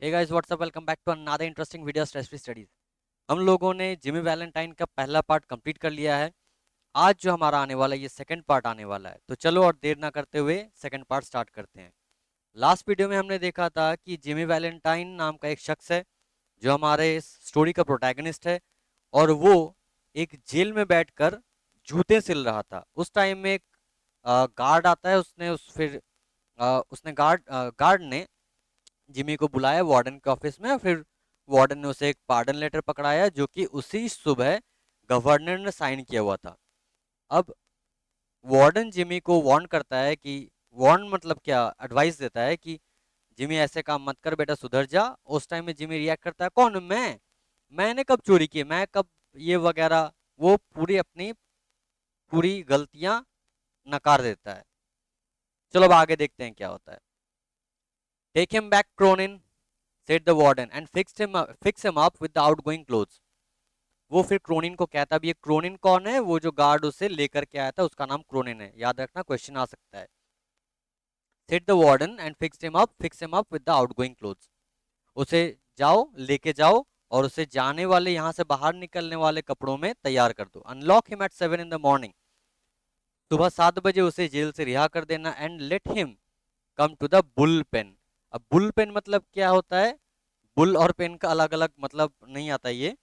Hey guys what's up, welcome back to another interesting video stress free studies. हम लोगों ने Jimmy Valentine का पहला पार्ट कंप्लीट कर लिया है। आज जो हमारा आने वाला है ये सेकंड पार्ट आने वाला है, तो चलो और देर ना करते हुए सेकंड पार्ट स्टार्ट करते हैं। लास्ट वीडियो में हमने देखा था कि जिमी वैलेंटाइन नाम का एक शख्स है जो हमारे इस स्टोरी का प्रोटैगनिस्ट है, और वो एक जेल में बैठकर जूते सिल रहा था। उस टाइम में एक गार्ड आता है, उसने उस फिर उसने गार्ड ने जिमी को बुलाया वार्डन के ऑफिस में। फिर वार्डन ने उसे एक पार्डन लेटर पकड़ाया जो कि उसी सुबह गवर्नर ने साइन किया हुआ था। अब वार्डन जिमी को वार्न करता है कि, वार्न मतलब क्या, एडवाइस देता है कि जिमी ऐसे काम मत कर बेटा, सुधर जा। उस टाइम में जिमी रिएक्ट करता है, कौन मैंने कब चोरी की, मैं कब ये वगैरह। वो पूरी अपनी पूरी गलतियां नकार देता है। चलो अब आगे देखते हैं क्या होता है। Take him back Cronin, said the warden, and fix him up with the outgoing clothes. वो फिर क्रोनिन को कहता है, अब ये क्रोनिन कौन है? वो जो गार्ड उसे लेकर के आया था उसका नाम क्रोनिन है, याद रखना, क्वेश्चन आ सकता है। said the warden and fix him up with the outgoing clothes. उसे जाओ, लेके जाओ, और उसे जाने वाले, यहाँ से बाहर निकलने वाले कपड़ों में तैयार कर दो। Unlock him at 7 in the morning, सुबह 7 बजे उसे जेल से रिहा कर देना। And let him come to the bullpen. अब बुल पेन मतलब क्या होता है? बुल और पेन का अलग अलग मतलब नहीं आता ये।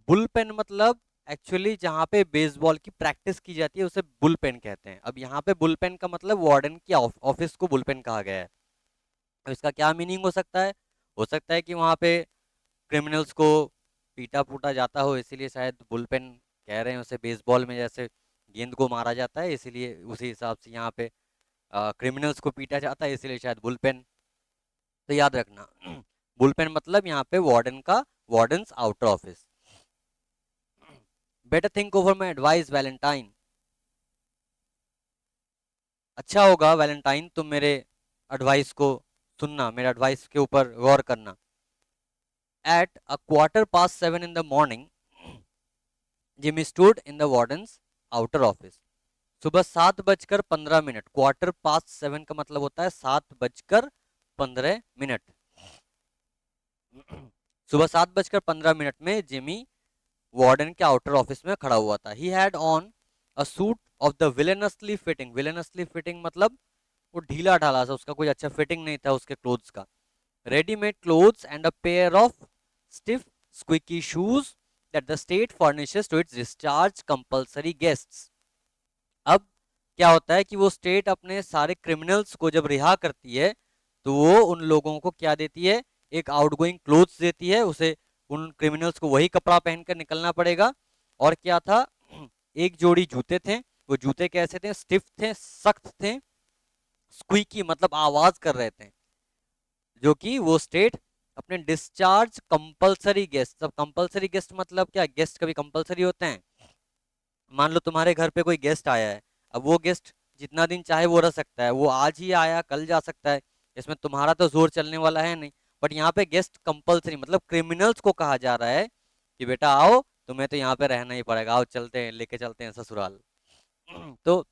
बुल पेन मतलब एक्चुअली जहाँ पे बेसबॉल की प्रैक्टिस की जाती है उसे बुल पेन कहते हैं। अब यहाँ पे बुल पेन का मतलब वार्डन की ऑफिस को बुल पेन कहा गया है। अब इसका क्या मीनिंग हो सकता है? हो सकता है कि वहाँ पे क्रिमिनल्स को पीटा पूटा जाता हो, इसीलिए शायद बुल पेन कह रहे हैं उसे। बेसबॉल में जैसे गेंद को मारा जाता है, इसीलिए उसी हिसाब से यहाँ पे क्रिमिनल्स को पीटा जाता है, इसीलिए शायद बुल पेन। तो याद रखना बुल पेन मतलब यहाँ पे वार्डन का, wardens outer office. Better think over my advice Valentine. अच्छा होगा वैलेंटाइन तुम मेरे एडवाइस को सुनना, मेरे एडवाइस के ऊपर गौर करना। At a quarter past 7 in the morning, Jimmy stood in the wardens outer office. सुबह 7:15। क्वार्टर पास 7 का मतलब होता है 7:15। सुबह 7:15 में जिमी वार्डन के आउटर ऑफिस में खड़ा हुआ था। He had on a suit of the villainously fitting. Villainously fitting मतलब वो ढीला ढाला सा, उसका कोई अच्छा फिटिंग नहीं था उसके क्लोथ्स का। Readymade clothes and a pair of stiff squeaky shoes that the state furnishes to its discharge compulsory guests. अब क्या होता है कि वो स्टेट अपने सारे क्रिमिनल्स को जब रिहा करती है तो वो उन लोगों को क्या देती है? एक आउटगोइंग क्लोथ्स देती है उसे। उन क्रिमिनल्स को वही कपड़ा पहनकर निकलना पड़ेगा। और क्या था? एक जोड़ी जूते थे। वो जूते कैसे थे? स्टिफ थे, सख्त थे। स्क्वीकी मतलब आवाज कर रहे थे, जो कि वो स्टेट अपने डिस्चार्ज कंपलसरी गेस्ट। अब कंपलसरी गेस्ट मतलब क्या? गेस्ट कभी कंपलसरी होते हैं? मान लो तुम्हारे घर पे कोई गेस्ट आया है, अब वो गेस्ट जितना दिन चाहे वो रह सकता है, वो आज ही आया कल जा सकता है, इसमें तुम्हारा तो जोर चलने वाला है नहीं। बट यहाँ पे गेस्ट कंपलसरी मतलब क्रिमिनल्स को कहा जा रहा है कि बेटा आओ, तुम्हें तो यहाँ पे रहना ही पड़ेगा, आओ चलते हैं, लेके चलते हैं ससुराल। तो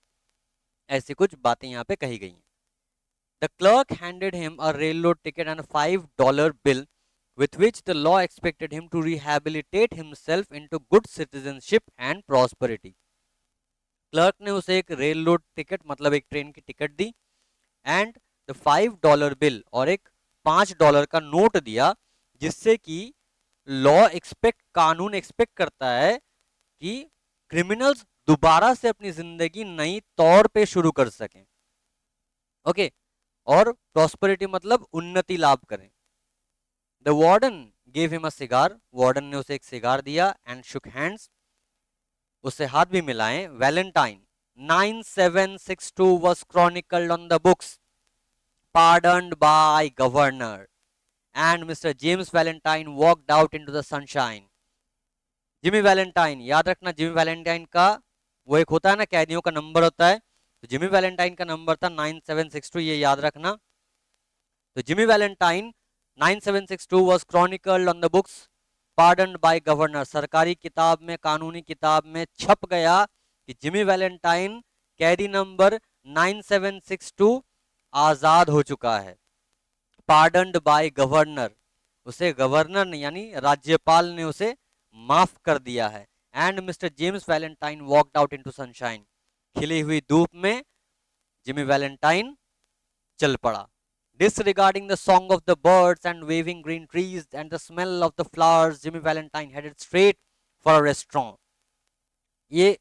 ऐसी कुछ बातें यहाँ पे कही गई हैं। The clerk handed him a railroad ticket and $5 bill with which the law expected him to rehabilitate himself into good citizenship and prosperity. Clerk ने उसे एक रेल रोड टिकट मतलब एक ट्रेन की ticket the, and the $5 bill और एक $5 का note दिया, जिससे कि कानून एक्सपेक्ट करता है कि क्रिमिनल्स दोबारा से अपनी जिंदगी नई तौर पे शुरू कर सकें। ओके, और प्रॉस्पेरिटी मतलब उन्नति लाभ करें। The warden gave him a cigar, warden ने उसे एक सिगार दिया। एंड शुक हैंड्स, उससे हाथ भी मिलाएं। Valentine 9762 was chronicled on the books, pardoned by governor, and Mr. James Valentine walked out into the sunshine. Jimmy Valentine, याद रखना, जिमी वैलेंटाइन का वो एक होता है ना, कैदियों का नंबर होता है, तो जिमी वैलेंटाइन का नंबर था 9762, ये याद रखना। तो Jimmy Valentine 9762 was chronicled on the books, pardoned by governor, सरकारी किताब में, कानूनी किताब में छप गया कि जिमी वैलेंटाइन कैदी नंबर 9762 आजाद हो चुका है। पार्डन्ड बाय गवर्नर, उसे गवर्नर ने यानी राज्यपाल ने उसे माफ कर दिया है। And mister James Valentine walked out into sunshine, खिली हुई धूप में जिमी वैलेंटाइन चल पड़ा। Disregarding the song of the birds and waving green trees and the smell of the flowers, Jimmy Valentine headed straight for a restaurant. ये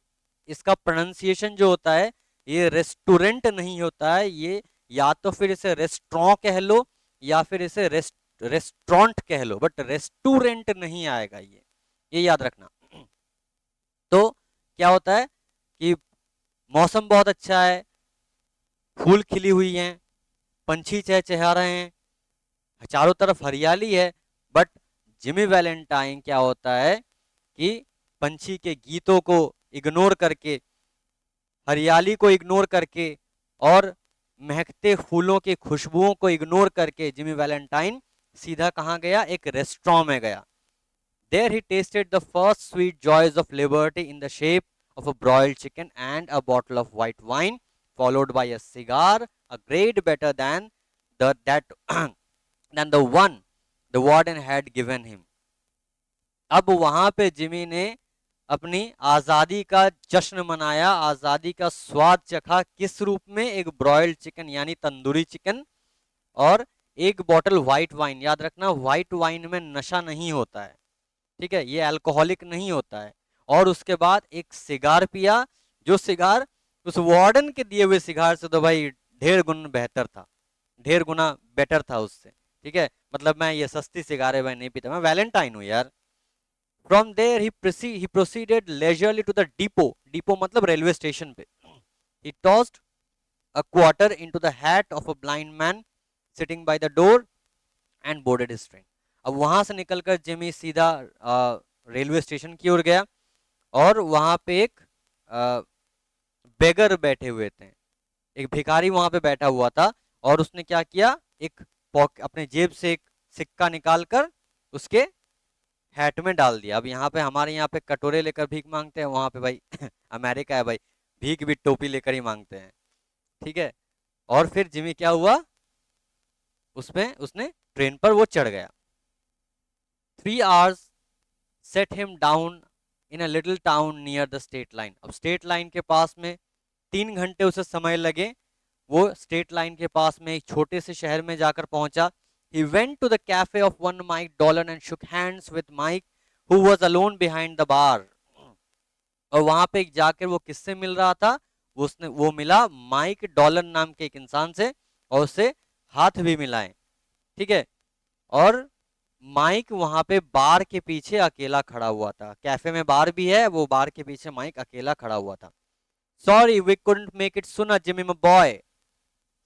इसका pronunciation जो होता है ये रेस्टोरेंट नहीं होता है, ये या तो फिर इसे रेस्टोरेंट कह लो या फिर इसे रेस्टोरेंट कह लो, बट रेस्टोरेंट नहीं आएगा ये याद रखना। तो क्या होता है कि मौसम बहुत अच्छा है, फूल खिली हुई हैं, पंछी चहचहा रहे हैं, चारों तरफ हरियाली है, बट जिमी वैलेंटाइन क्या होता है कि पंछी के गीतों को इग्नोर करके, हरियाली को इग्नोर करके और महकते फूलों की खुशबुओं को इग्नोर करके जिमी वैलेंटाइन सीधा कहाँ गया, एक रेस्टोरेंट में गया। There he tasted the first sweet joys of liberty in the shape of a broiled chicken and a bottle of white wine, followed by a cigar, a grade better than than the one the warden had given him. अब वहां पे Jimmy ने अपनी आजादी का जश्न मनाया, आजादी का स्वाद चखा, किस रूप में, एक ब्रॉयल्ड चिकन यानी तंदूरी चिकन और एक बॉटल व्हाइट वाइन। याद रखना व्हाइट वाइन में नशा नहीं होता है, ठीक है, ये अल्कोहलिक नहीं होता है। और उसके बाद एक सिगार पिया, जो सिगार उस वार्डन के दिए हुए सिगार से तो भाई ढेर गुना बेहतर था, ढेर गुना बेटर था उससे, ठीक है। मतलब मैं ये सस्ती सिगारें मैं नहीं पीता, मैं वैलेंटाइन हूँ यार। From there he proceeded leisurely to the depot, depot मतलब रेलवे स्टेशन पे। He tossed a quarter into the hat of a blind man sitting by the door and boarded his train. अब वहां से निकलकर Jimmy सीधा railway station की ओर गया और वहां पे एक बेगर बैठे हुए थे, एक भिखारी वहां पे बैठा हुआ था, और उसने क्या किया, एक अपने जेब से एक सिक्का निकालकर उसके हैट में डाल दिया। अब यहाँ पे हमारे यहाँ पे कटोरे लेकर भीख मांगते हैं, वहां पे भाई अमेरिका है भाई, भीख भी टोपी लेकर ही मांगते हैं, ठीक है। और फिर जिमी क्या हुआ, उसमें उसने ट्रेन पर वो चढ़ गया। 3 hours set him down in a little town near the state line। अब स्टेट लाइन के पास में 3 घंटे उसे समय लगे, वो स्टेट लाइन के पास में एक छोटे से शहर में जाकर पहुंचा। He went to the cafe of one Mike Dolan and shook hands with Mike, who was alone behind the bar। और वहां पे जाकर वो किससे मिल रहा था, वो मिला माइक डॉलन नाम के एक इंसान से, और उससे हाथ भी मिलाए, ठीक है। और माइक वहां पे बार के पीछे अकेला खड़ा हुआ था, कैफे में बार भी है, वो बार के पीछे माइक अकेला खड़ा हुआ था। Sorry we couldn't make it sooner Jimmy my boy,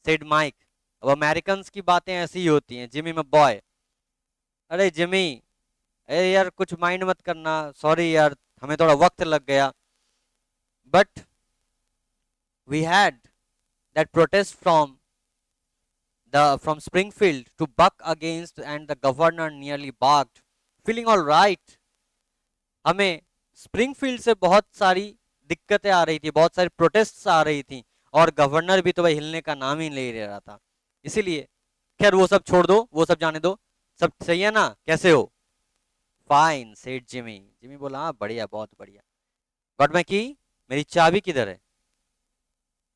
said Mike. अब अमेरिकन की बातें ऐसी ही होती हैं, जिमी माय बॉय, अरे जिमी, अरे यार कुछ माइंड मत करना, सॉरी यार हमें थोड़ा वक्त लग गया, but we had that protest from Springfield to buck against and the governor nearly barked, feeling all right। हमें स्प्रिंगफील्ड से बहुत सारी दिक्कतें आ रही थी, बहुत सारी प्रोटेस्ट्स आ रही थी, और गवर्नर भी तो भाई हिलने का नाम ही नहीं ले रहा था, इसीलिए। खैर वो सब छोड़ दो, वो सब जाने दो, सब सही है ना, कैसे हो? Fine said Jimmy. जिमी बोला हाँ बढ़िया, बहुत बढ़िया। गॉट माय की, मेरी चाबी किधर है?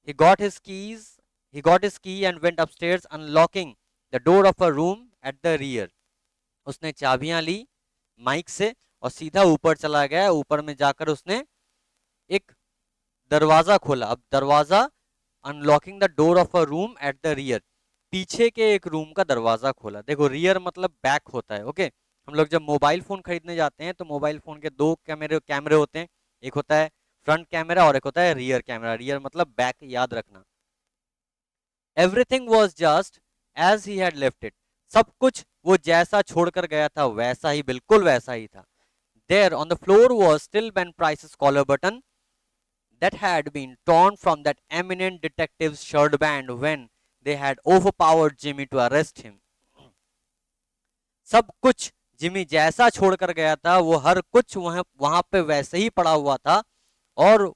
He got his keys He got his key and went upstairs, unlocking the door of a room at the rear। उसने चाबियां ली माइक से और सीधा ऊपर चला गया। ऊपर में जाकर उसने एक दरवाजा खोला। अब दरवाजा, unlocking the door of a room at the rear, पीछे के एक रूम का दरवाजा खोला। देखो रियर मतलब बैक होता है, ओके। हम लोग जब मोबाइल फोन खरीदने जाते हैं तो मोबाइल फोन के दो कैमरे होते हैं, एक होता है फ्रंट कैमरा और एक होता है रियर कैमरा। रियर मतलब बैक, याद रखना। Everything was just as he had left it। सब कुछ वो जैसा छोड़कर गया था वैसा ही, बिल्कुल वैसा ही था। There on the floor was still Ben Price's collar button that had been torn from that eminent detective's shirt band when they had overpowered Jimmy to arrest him। सब कुछ जिमी जैसा छोड़कर गया था, वो हर कुछ वहां पे वैसे ही पड़ा हुआ था, और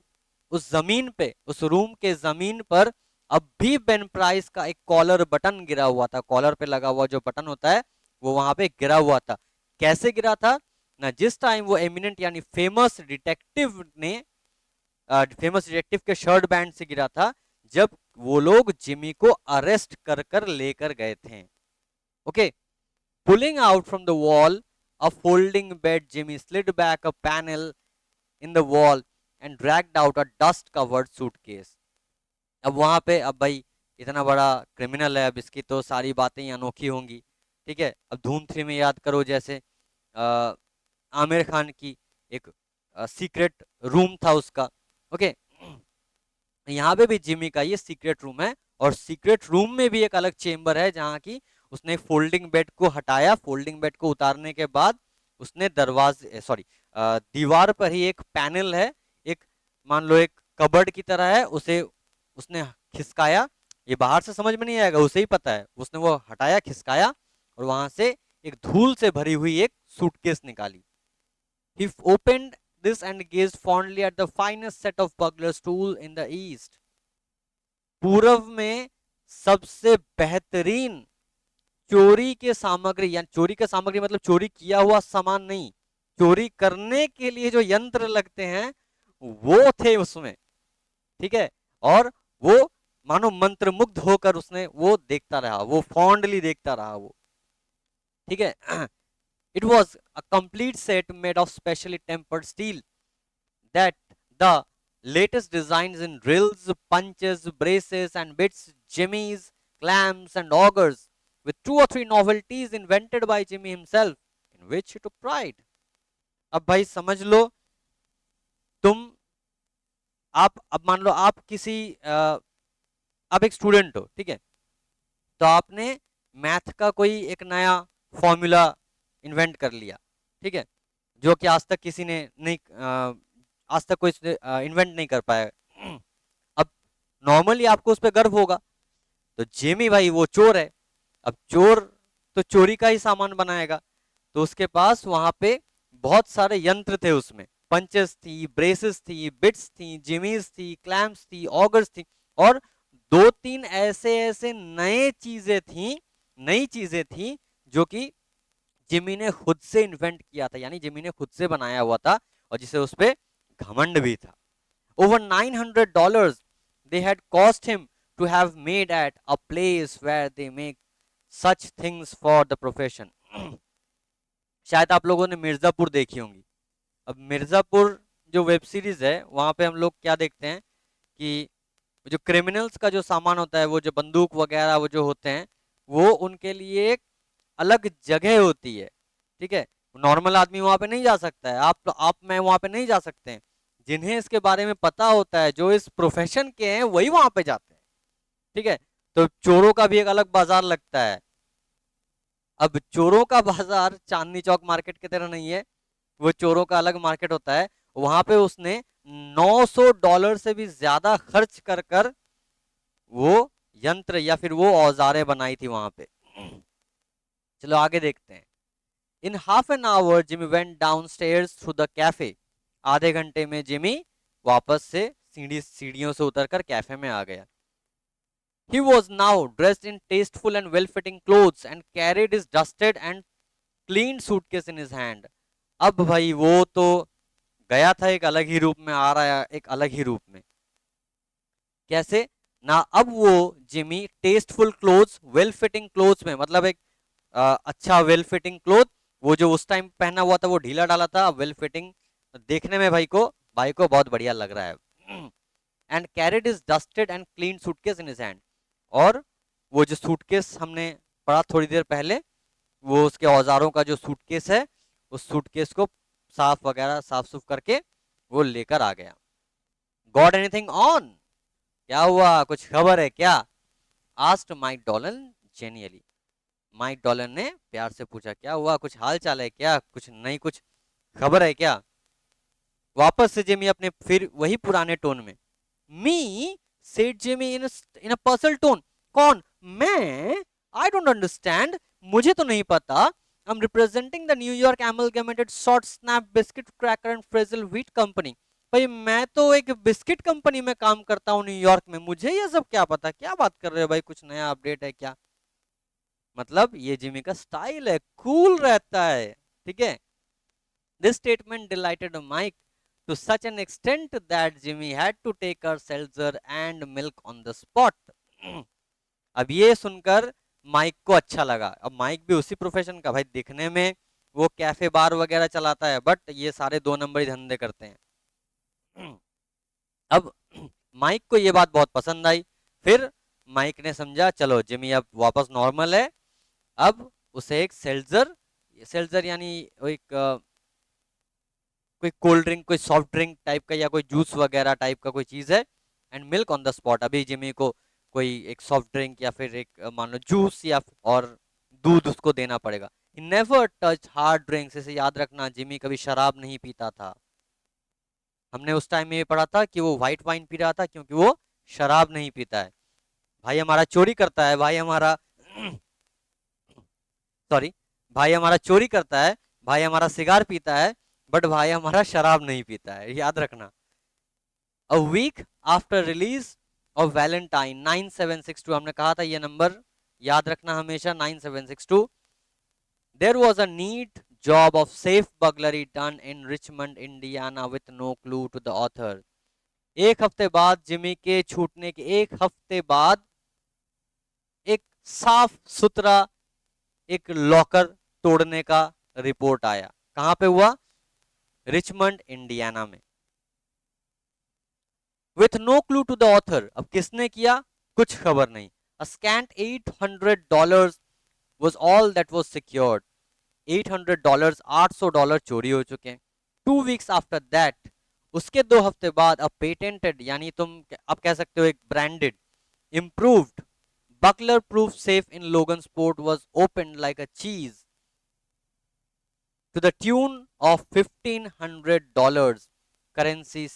उस जमीन पे, उस रूम के जमीन पर अब भी बेन प्राइस का एक कॉलर बटन गिरा हुआ था, कॉलर पे लगा हुआ जो बटन होता है वो वहां पे गिरा हुआ था। कैसे गिरा था ना, जिस टाइम वो एमिनेंट यानी फेमस डिटेक्टिव ने, फेमस डिटेक्टिव के शर्ट बैंड से गिरा था, जब वो लोग जिमी को अरेस्ट कर कर लेकर गए थे। Okay, pulling out from the wall a folding bed, Jimmy slid back a panel in the wall and dragged out a dust covered suitcase. अब वहां पे, अब भाई इतना बड़ा क्रिमिनल है, अब इसकी तो सारी बातें ही अनोखी होंगी। ठीक है, अब धूम 3 में याद करो जैसे आमिर खान की एक सीक्रेट रूम था उसका। ओके, यहाँ पे भी जिमी का ये सीक्रेट रूम है, और सीक्रेट रूम में भी एक अलग चेम्बर है जहाँ की उसने फोल्डिंग बेड को हटाया। फोल्डिंग बेड को उतारने के बाद उसने दरवाजे, सॉरी, दीवार पर ही एक पैनल है, एक, मान लो एक कबर्ड की तरह है, उसे उसने खिसकाया। ये बाहर से समझ में नहीं आएगा, उसे ही पता है, उसने वो हटाया, खिसकाया, और वहां से एक धूल से भरी हुई एक सूटकेस निकाली। He opened this and gazed fondly at the finest set of burglar's tool in the east. पूरब में सबसे बेहतरीन चोरी के सामग्री, यानी चोरी का सामग्री मतलब चोरी किया हुआ सामान नहीं, चोरी करने के लिए जो यंत्र लगते हैं वो थे उसमें। ठीक है, और वो मानो मंत्रमुग्ध होकर उसने वो देखता रहा, वो फॉन्डली देखता रहा वो। ठीक है, it was a complete set made of specially tempered steel that the latest designs in drills, punches, braces, and bits, jimmies, clamps, and augers, with 2 or 3 novelties invented by Jimmy himself, in which he took pride. अब भाई समझ लो, तुम, आप, अब मान लो आप किसी, आप एक स्टूडेंट हो, ठीक है, तो आपने मैथ का कोई एक नया फॉर्मूला इन्वेंट कर लिया, ठीक है, जो कि आज तक किसी ने नहीं, आज तक कोई इन्वेंट नहीं कर पाया। अब नॉर्मली आपको उस पर गर्व होगा। तो जेमी भाई वो चोर है, अब चोर तो चोरी का ही सामान बनाएगा, तो उसके पास वहां पे बहुत सारे यंत्र थे, उसमें पंचेस थी, ब्रेसेस थी, बिट्स थी, जिमीज थी, क्लैम्प्स थी, ऑगर्स थी, और 2-3 ऐसे ऐसे नई चीजें थी जो कि जिमी ने खुद से इन्वेंट किया था, यानी जिमी ने खुद से बनाया हुआ था, और जिसे उस पे घमंड भी था। Over $900 they had cost him to have made at a place where they make such things for the profession. शायद आप लोगों ने मिर्जापुर देखी होंगी। अब मिर्जापुर जो वेब सीरीज है, वहां पे हम लोग क्या देखते हैं कि जो क्रिमिनल्स का जो सामान होता है, वो जो बंदूक वगैरह वो जो होते हैं, वो उनके लिए एक अलग जगह होती है। ठीक है, नॉर्मल आदमी वहां पे नहीं जा सकता है, आप मैं वहां पे नहीं जा सकते हैं। जिन्हें इसके बारे में पता होता है, जो इस प्रोफेशन के हैं, वही वहां पे जाते हैं। ठीक है, तो चोरों का भी एक अलग बाजार लगता है। अब चोरों का बाजार चांदनी चौक मार्केट की तरह नहीं है, वो चोरों का अलग मार्केट होता है। वहां पे उसने $900 से भी ज्यादा खर्च कर कर वो यंत्र या फिर वो औजारें बनाई थी वहां पे। चलो आगे देखते हैं। In half an hour Jimmy went down stairs through the cafe. आधे घंटे में जिमी वापस से सीढ़ियों से उतरकर कैफे में आ गया। He was now dressed in tasteful and well-fitting clothes and carried his dusted and cleaned suitcase in his hand. अब भाई वो तो गया था एक अलग ही रूप में, आ रहा है एक अलग ही रूप में। कैसे ना, अब वो Jimmy tasteful clothes, well fitting clothes में, मतलब एक अच्छा वेल फिटिंग क्लोथ, वो जो उस टाइम पहना हुआ था वो ढीला डाला था, वेल फिटिंग देखने में भाई को बहुत बढ़िया लग रहा है। And carried is dusted and clean suitcase in his hand, और वो जो सूटकेस हमने पढ़ा थोड़ी देर पहले, वो उसके औजारों का जो सूटकेस है, उस सूटकेस को साफ सुफ करके वो लेकर आ गया। गॉट एनीथिंग ऑन, क्या हुआ, कुछ खबर है क्या, आस्ट माइक डॉलन जेनियली। माइक डॉलन ने प्यार से पूछा, क्या हुआ, कुछ हाल चाल है क्या, कुछ नहीं, कुछ खबर है क्या। वापस से जेमी अपने फिर वही पुराने टोन में, मी सेड जेमी इन अ पर्सल टोन, कौन, मैं, आई डोंट अंडरस्टैंड, मुझे तो नहीं पता, I am representing the New York amalgamated short snap biscuit cracker and phrasal wheat company. भाई मैं तो एक बिस्किट कंपनी में काम करता हूँ न्यूयॉर्क में, मुझे ये सब क्या पता, क्या बात कर रहे हो भाई, कुछ नया अपडेट है क्या? मतलब ये जिमी का स्टाइल है, कूल रहता है, ठीक है। This statement delighted Mike to such an extent that Jimmy had to take her seltzer and milk on the spot. अब ये सुनकर माइक को अच्छा लगा। अब माइक भी उसी प्रोफेशन का भाई, दिखने में वो कैफे बार वगैरह चलाता है, बट ये सारे दो नंबरी धंधे करते हैं। अब माइक को ये बात बहुत पसंद आई। फिर माइक ने समझा चलो जिमी अब वापस नॉर्मल है, अब उसे एक सेल्जर, सेल्जर यानी वो एक कोई कोल्ड ड्रिंक, कोई सॉफ्ट ड्रिंक टाइप का या कोई जूस वगैरह टाइप का कोई चीज है, and milk on the spot. अभी जिमी को कोई एक सॉफ्ट ड्रिंक या फिर एक मान लो जूस या और दूध उसको देना पड़ेगा। He never touch hard drinks, इसे याद रखना, जिमी कभी शराब नहीं पीता था। हमने उस टाइम में ये पढ़ा था कि वो व्हाइट वाइन पी रहा था क्योंकि वो शराब नहीं पीता है। भाई हमारा चोरी करता है, भाई हमारा सॉरी, भाई हमारा चोरी करता है, भाई हमारा सिगार पीता है, बट भाई हमारा शराब नहीं पीता है, याद रखना। A week after release of Valentine 9762, हमने कहा था ये नंबर याद रखना हमेशा, 9762। There was a neat job of safe burglary done in Richmond, Indiana with no clue to the author। एक हफ्ते बाद, जिमी के छूटने के एक हफ्ते बाद, एक साफ सुथरा एक लॉकर तोड़ने का रिपोर्ट आया। कहां पे हुआ? रिचमंड इंडियाना में। With no clue to the author, अब किसने किया कुछ खबर नहीं। A scant $800 was all that was secured। $800, $800 चोरी हो चुके हैं। 2 weeks after that, उसके 2 हफ्ते बाद, अ पेटेंटेड यानी तुम अब कह सकते हो एक branded, improved buckler proof safe in Logansport was opened like a cheese to the tune of $1,500। Currency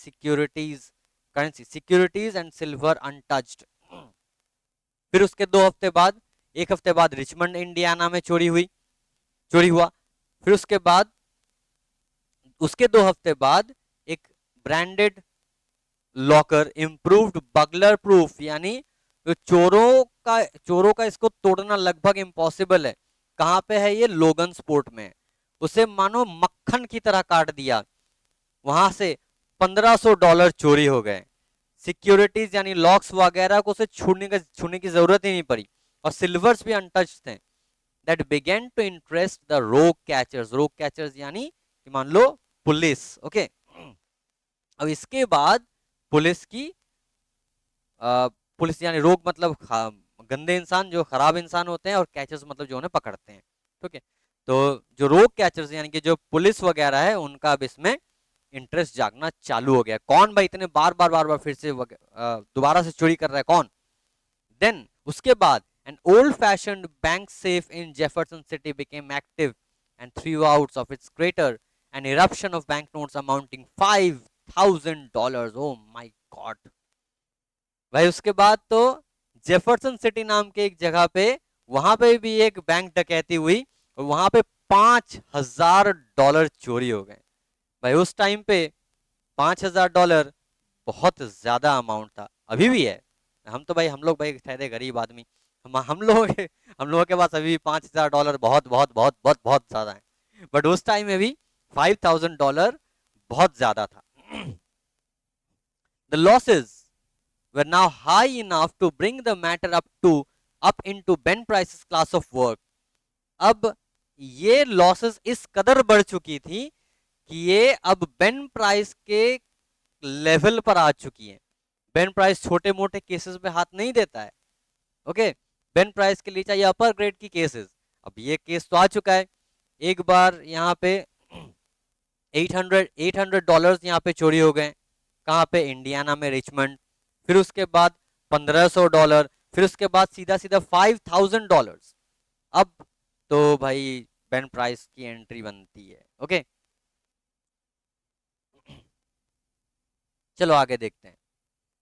securities and silver untouched. फिर उसके 2 हफ्ते बाद, एक हफ्ते बाद रिचमंड इंडियाना में चोरी हुआ। फिर उसके बाद, उसके 2 हफ्ते बाद एक branded locker, improved bugler proof, यानी तो चोरों का इसको तोड़ना लगभग इम्पॉसिबल है। कहां पे है ये? लोगन स्पोर्ट में। उसे मानो मक्खन की तरह काट दिया। वहां से $1,500 चोरी हो गए। सिक्योरिटीज यानी लॉक्स वगैरह को उसे छूने की जरूरत ही नहीं पड़ी, और सिल्वर्स भी अनटच थे। That began to interest the rogue catchers. Rogue catchers यानी मान लो पुलिस, ओके। अब इसके बाद पुलिस की पुलिस यानी रोग मतलब गंदे इंसान, जो खराब इंसान होते हैं, और कैचर्स मतलब जो उन्हें पकड़ते हैं, ठीक है। तो जो रोग कैचर्स यानी कि जो पुलिस वगैरह है, उनका अब इसमें इंटरेस्ट जागना चालू हो गया। कौन भाई इतने बार बार फिर से दोबारा से चोरी कर रहा है, कौन? देन उसके बाद an old fashioned bank safe in Jefferson City became active and threw out of its crater an eruption of banknotes amounting $5,000। oh my god भाई, उसके बाद तो जेफरसन सिटी नाम के एक जगह पे, वहां पे भी एक बैंक डकैती हुई, और वहां पे $5,000 चोरी हो गए। भाई उस टाइम पे $5,000 बहुत ज्यादा अमाउंट था, अभी भी है। हम तो भाई, हम लोग भाई ठहरे गरीब आदमी, हम लोगों के पास अभी $5,000 बहुत बहुत बहुत बहुत बहुत ज्यादा है, बट उस टाइम में भी $5,000 बहुत ज्यादा था। The losses were now high enough to bring the matter up into Ben Price's class of work। अब ये लॉसेस इस कदर बढ़ चुकी थी कि ये अब बेन प्राइस के लेवल पर आ चुकी है। बेन प्राइस छोटे मोटे केसेस में हाथ नहीं देता है, ओके। बेन प्राइस के लिए चाहिए अपर ग्रेड की केसेस। अब ये केस तो आ चुका है। एक बार यहाँ पे 800 यहाँ पे चोरी हो गए। कहाँ पे? इंडियाना में, रिचमंड। फिर उसके बाद $1,500, फिर उसके बाद सीधा सीधा $5,000। अब तो भाई बेन प्राइस की एंट्री बनती है, ओके। चलो आगे देखते हैं।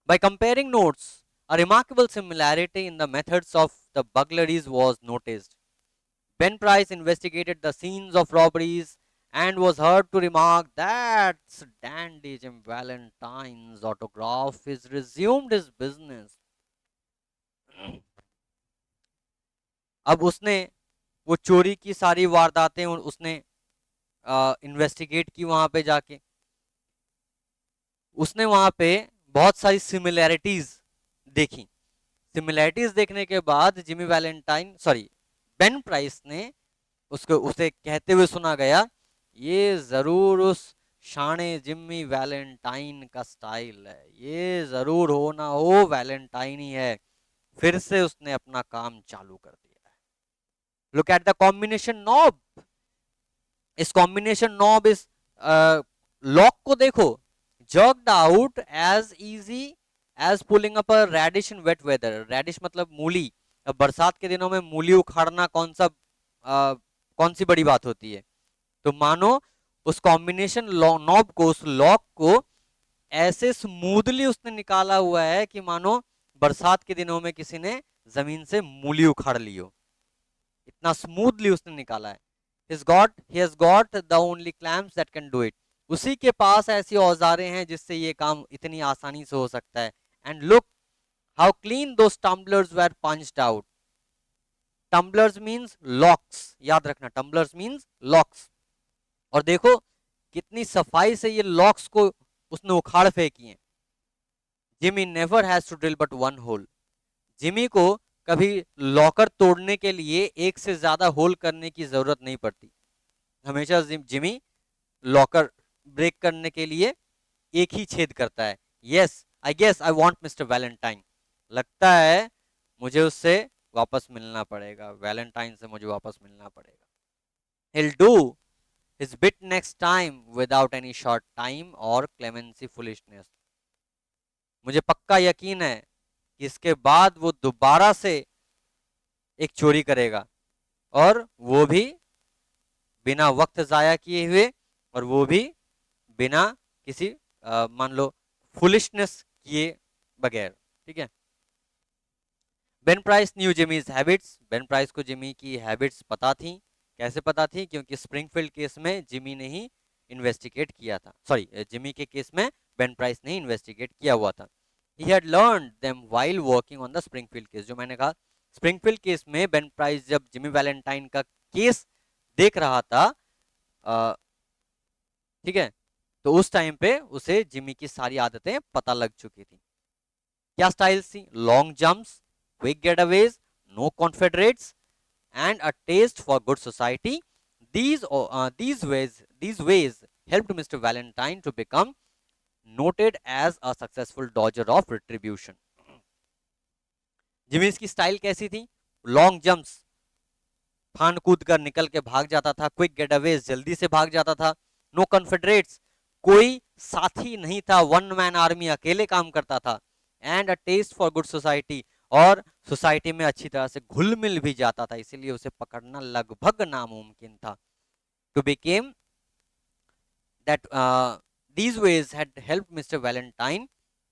By comparing notes, a remarkable similarity in the methods of the burglaries was noticed। Ben Price investigated the scenes of robberies and was heard to remark that dandy Jim Valentine's autograph is resumed his business. अब उसने वो चोरी की सारी वारदातें उसने investigate की वहां पे जाके। उसने वहां पे बहुत सारी सिमिलैरिटीज देखी। सिमिलैरिटीज देखने के बाद Jimmy Valentine sorry Ben price ने उसको उसे कहते हुए सुना गया, ये जरूर उस शाने जिम्मी वैलेंटाइन का स्टाइल है, ये जरूर हो ना हो वैलेंटाइन ही है। फिर से उसने अपना काम चालू कर दिया है। Look at the combination knob. इस कॉम्बिनेशन नॉब इस लॉक को देखो, jerked out as easy as pulling up a radish in wet weather. Radish मतलब मूली। अब बरसात के दिनों में मूली उखाड़ना कौन सी बड़ी बात होती है। तो मानो उस कॉम्बिनेशन नॉब को, उस लॉक को ऐसे स्मूथली उसने निकाला हुआ है कि मानो बरसात के दिनों में किसी ने जमीन से मूली उखाड़ ली हो, इतना स्मूथली उसने निकाला है। he has got the only clamps that can do it. उसी के पास ऐसी औजारें हैं जिससे ये काम इतनी आसानी से हो सकता है। And look how clean those tumblers were punched out. Tumblers means locks, याद रखना, टम्बलर्स मींस लॉक्स। और देखो कितनी सफाई से ये लॉक्स को उसने उखाड़ फेंकी हैं। Jimmy never has to drill but one hole. Jimmy को कभी लॉकर तोड़ने के लिए एक से ज्यादा होल करने की जरूरत नहीं पड़ती। हमेशा जिमी लॉकर ब्रेक करने के लिए एक ही छेद करता है। Yes I guess I want mister Valentine. लगता है मुझे उससे वापस मिलना पड़ेगा, वैलेंटाइन से मुझे वापस मिलना पड़ेगा। He'll do his bit next time without any short time or clemency foolishness. मुझे पक्का यकीन है कि इसके बाद वो दोबारा से एक चोरी करेगा, और वो भी बिना वक्त जाया किए हुए, और वो भी बिना किसी मान लो फुलिशनेस किए बगैर। ठीक है। Ben price new Jimmy's habits. Ben price को जिमी की हैबिट्स पता थी। कैसे पता थी? क्योंकि स्प्रिंगफील्ड केस में जिमी ने ही इन्वेस्टिगेट किया था, सॉरी जिमी के केस में बेन प्राइस ने इन्वेस्टिगेट किया हुआ था। He had learned them while working on the Springfield case. जो मैंने कहा, स्प्रिंगफील्ड केस में बेन प्राइस जब जिमी वैलेंटाइन का केस देख रहा था, ठीक है, तो उस टाइम पे उसे जिमी की सारी आदतें पता लग चुकी थी। क्या स्टाइल्स थी? Long jumps, quick getaways, no confederates, and a taste for good society. These ways helped Mr. Valentine to become noted as a successful dodger of retribution. जिमिस की स्टाइल कैसी थी? लॉन्ग जंप्स, फान कूद कर निकल के भाग जाता था। क्विक गेटअवेज, जल्दी से भाग जाता था। नो कॉन्फेडरेट्स, कोई साथी नहीं था, वन मैन आर्मी, अकेले काम करता था। And a taste for good society, और सोसाइटी में अच्छी तरह से घुल मिल भी जाता था, इसीलिए उसे पकड़ना लगभग नामुमकिन था। To became that these ways had helped Mr. Valentine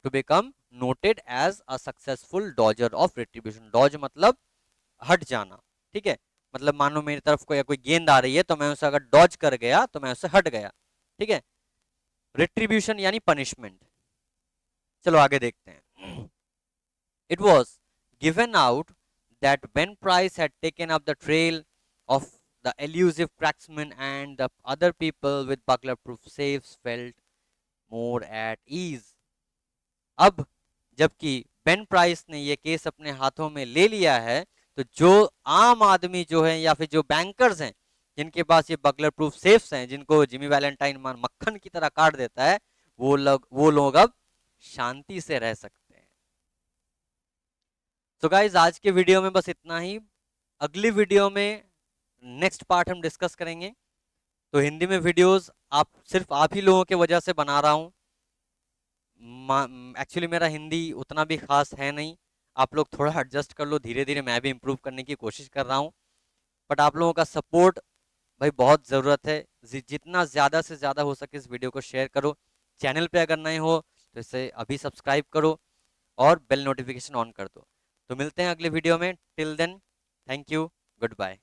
to become noted as a successful dodger of retribution. dodge मतलब हट जाना। ठीक है, मतलब मानो मेरी तरफ कोई गेंद आ रही है तो मैं उसे अगर डॉज कर गया तो मैं उससे हट गया। ठीक है। रिट्रीब्यूशन यानी पनिशमेंट। चलो आगे देखते हैं। It was given out that Ben Price had taken up the trail of the elusive cracksman, and the other people with burglar-proof safes felt more at ease. अब जबकि बेन प्राइस ने ये case अपने हाथों में ले लिया है, तो जो आम आदमी जो है या फिर जो बैंकर्स हैं जिनके पास ये बगलर प्रूफ सेफ्स हैं, जिनको जिमी वैलेंटाइन मक्खन की तरह काट देता है, वो लोग अब शांति से रह सकते हैं। तो गाइज आज के वीडियो में बस इतना ही। अगली वीडियो में नेक्स्ट पार्ट हम डिस्कस करेंगे। तो हिंदी में वीडियोस सिर्फ आप ही लोगों की वजह से बना रहा हूँ। एक्चुअली मेरा हिंदी उतना भी खास है नहीं, आप लोग थोड़ा एडजस्ट कर लो। धीरे धीरे मैं भी इम्प्रूव करने की कोशिश कर रहा हूँ, बट आप लोगों का सपोर्ट भाई बहुत ज़रूरत है। जितना ज़्यादा से ज़्यादा हो सके इस वीडियो को शेयर करो। चैनल पे अगर नए हो तो इसे अभी सब्सक्राइब करो और बेल नोटिफिकेशन ऑन कर दो। तो मिलते हैं अगले वीडियो में। Till then, thank you, good bye.